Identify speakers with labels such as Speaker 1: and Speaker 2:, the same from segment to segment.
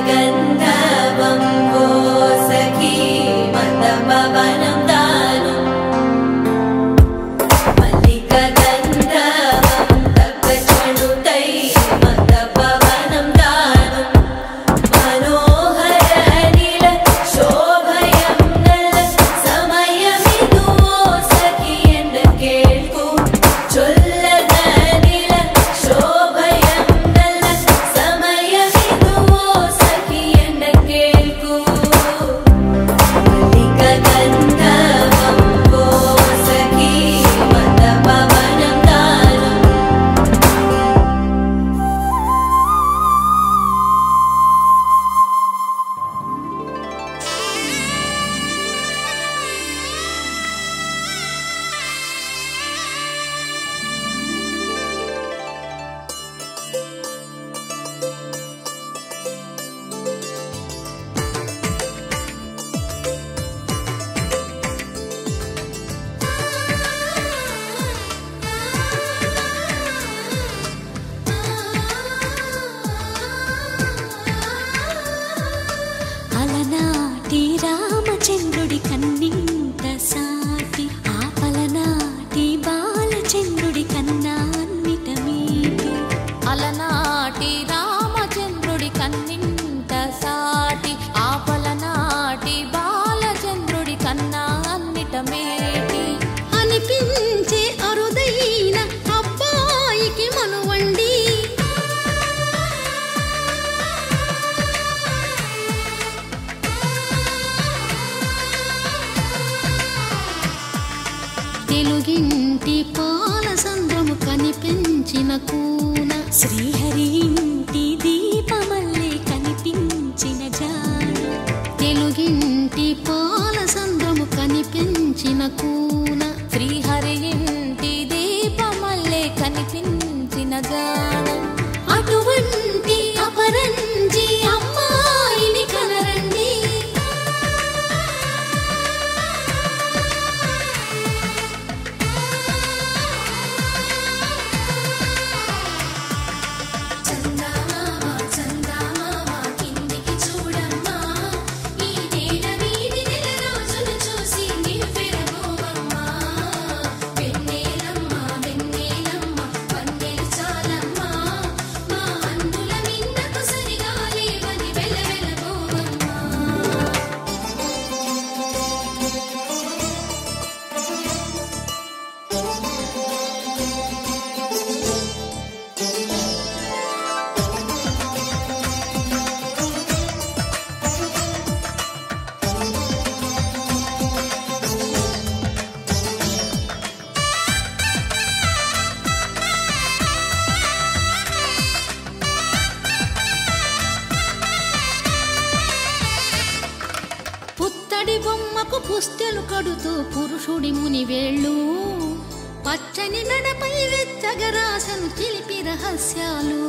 Speaker 1: गन्धर्वं वो सखी मन्दपवनं दानु मल्लिका गन्धर्वं तप्तचणुतै मन्दपवनं दानु मनोहर नील शोभयं नल समयमिदु वो सखी एन्न केळ्कु चोल्लद नील शोभयं नल समयमिदु वो सखी एन्न केळ्कु मल्लिका गन्धर्वं वो सखी मन्दपवनं दानु అలనాటి రామచంద్రుడి కన్నింత సాటి ఆపలనాటి బాలచంద్రుడి కన్నా అన్నిట మీటి
Speaker 2: అలనాటి రామచంద్రుడి కన్నింత సాటి ఆపలనాటి బాలచంద్రుడి కన్నా అన్నిట మేటి
Speaker 3: అనిపించే అరుదైన అబ్బాయికి మనువండి తెలుగింటి పాల సంద్రము కనిపించిన కూన
Speaker 1: శ్రీహరి ఇంటి దీపమల్లే కనిపించిన జాడ
Speaker 3: తెలుగింటి పాల సంద్రము కనిపించిన కూన
Speaker 2: శ్రీహరి ఇంటి దీపమల్లే కనిపించిన జాడ
Speaker 3: అటువంటి అపరంజి అమ్మాయిని కనరండి చందమామ చందమామ కిందికి చూడమ్మా ఈ నేల వీధి నెల రోజులు చూసి నివ్వెరబోవమ్మా వెన్నెలమ్మ వెన్నెలమ్మ వన్నెలు చాలమ్మా మా అందుల మిన్నకు సరిగా లేవని వెలవెలబోవమ్మా పుత్తడి బొమ్మకు పుస్తెలు కడుతూ పురుషుడి ముని వేళ్ళు పచ్చని మెడపై వెచ్చగరాసను చిలిపి రహస్యాలు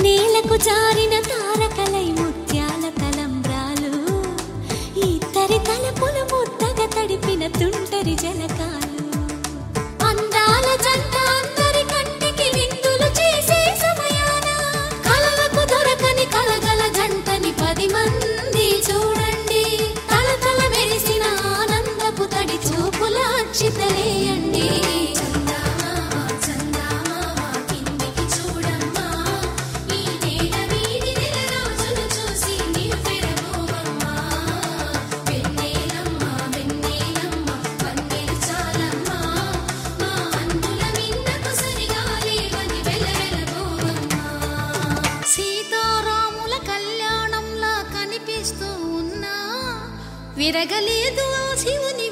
Speaker 1: నేలకు జారిన తారకలై ముత్యాల తలంబ్రాలు ఇద్దరి తలపులు ముద్దగా తడిపిన తుంటరి జలకాలు
Speaker 3: అందాల జంట అందరి కంటికి విందులు చేసే సమయాన కలలకు దొరకని కలగల జంటని 10 మంది చూడండి తలతల మెరిసిన ఆనందపు తడి చూపుల అక్షితలేయండి చందమామ చందమామ కిందికి చూడమ్మా ఈ నేల వీధి నెల రోజులు చూసి నివ్వెరబోవమ్మా వెన్నెలమ్మ వెన్నెలమ్మ వన్నెలు చాలమ్మా మా అందుల మిన్నకు సరిగా లేవని వెలవెలబోవమ్మా సీతారాముల కళ్యాణంలా కనిపిస్తూ ఉన్నా విరగలేదు ఆ శివుని